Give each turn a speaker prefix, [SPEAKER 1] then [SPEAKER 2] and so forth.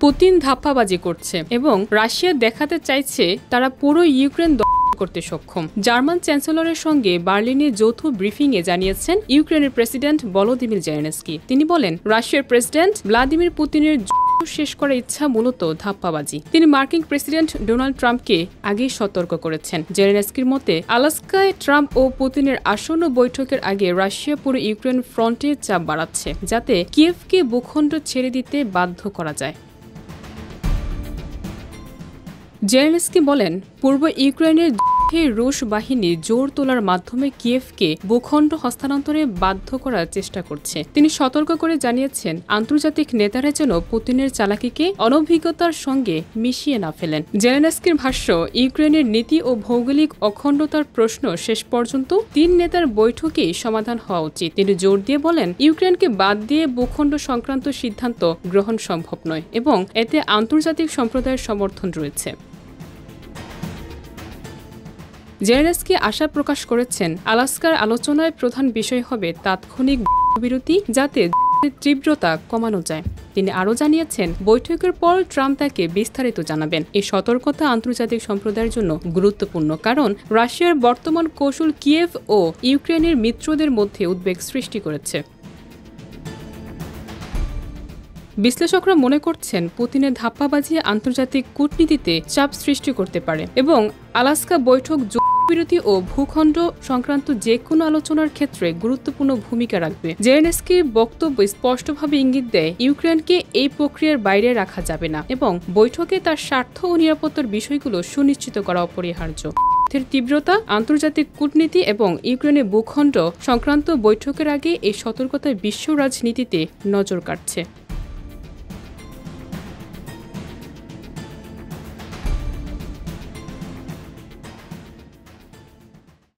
[SPEAKER 1] Putin ধাপ্পাবাজি করছে এবং Russia দেখাতে চাইছে তারা পুরো ইউক্রেন করতে সক্ষম। জার্মান চ্যান্সেলরের সঙ্গে বার্লিনে যৌথ ব্রিফিংয়ে জানিয়েছেন ইউক্রেনের প্রেসিডেন্ট ভলোদিমির জেলেনস্কি। তিনি বলেন, রাশিয়ার প্রেসিডেন্ট ভ্লাদিমির পুতিনের শেষ করার ইচ্ছা মূলত ধাপ্পাবাজি। তিনি মার্কিন প্রেসিডেন্ট ডোনাল্ড ট্রাম্পকে আগেই সতর্ক করেছেন। জেলেনস্কির মতে, আলাস্কায় ট্রাম্প ও পুতিনের আসন্ন বৈঠকের আগে রাশিয়া পুরো ইউক্রেন ফ্রন্টে চাপ বাড়াচ্ছে, যাতে কিয়েভকে ভূখণ্ড ছেড়ে দিতে বাধ্য করা যায়। জেলেনস্কি বলেন, পূর্ব ইউক্রেনের রুশ বাহিনী জোর তোলার মাধ্যমে কিয়েভকে ভূখণ্ড হস্তান্তরে বাধ্য করার চেষ্টা করছে। তিনি সতর্ক করে জানিয়েছেন, আন্তর্জাতিক নেতারা যেন পুতিনের চালাকিকে অনভিজ্ঞতার সঙ্গে মিশিয়ে না ফেলেন। জেলেনস্কির ভাষ্য, ইউক্রেনের নীতি ও ভৌগোলিক অখণ্ডতার প্রশ্ন শেষ পর্যন্ত ৩ নেতার বৈঠকেই সমাধান হওয়া উচিত। তিনি জোর দিয়ে বলেন, ইউক্রেনকে বাদ দিয়ে ভূখণ্ড সংক্রান্ত সিদ্ধান্ত গ্রহণ সম্ভব নয় এবং এতে আন্তর্জাতিক সম্প্রদায়ের সমর্থন রয়েছে। জেলেনস্কি আশা প্রকাশ করেছেন, আলাস্কার আলোচনায় প্রধান বিষয় হবে তাৎক্ষণিক বিরতি, যাতে তীব্রতা কমানো যায়। তিনি আরও জানিয়েছেন, বৈঠকের পর ট্রাম্প তাকে বিস্তারিত জানাবেন। এই সতর্কতা আন্তর্জাতিক সম্প্রদায়ের জন্য গুরুত্বপূর্ণ, কারণ রাশিয়ার বর্তমান কৌশল কিয়েভ ও ইউক্রেনের মিত্রদের মধ্যে উদ্বেগ সৃষ্টি করেছে। বিশ্লেষকরা মনে করছেন, পুতিনের ধাপ্পাবাজি আন্তর্জাতিক কূটনীতিতে চাপ সৃষ্টি করতে পারে এবং আলাস্কা বৈঠক বিরতি ও ভূখণ্ড সংক্রান্ত যে কোনো আলোচনার ক্ষেত্রে গুরুত্বপূর্ণ ভূমিকা রাখবে। জেলেনস্কির বক্তব্য স্পষ্টভাবে ইঙ্গিত দেয়, ইউক্রেনকে এই প্রক্রিয়ার বাইরে রাখা যাবে না এবং বৈঠকে তার স্বার্থ ও নিরাপত্তার বিষয়গুলো সুনিশ্চিত করা অপরিহার্য। তীব্রতা, আন্তর্জাতিক কূটনীতি এবং ইউক্রেনের ভূখণ্ড সংক্রান্ত বৈঠকের আগে এই সতর্কতায় বিশ্ব রাজনীতিতে নজর কাটছে।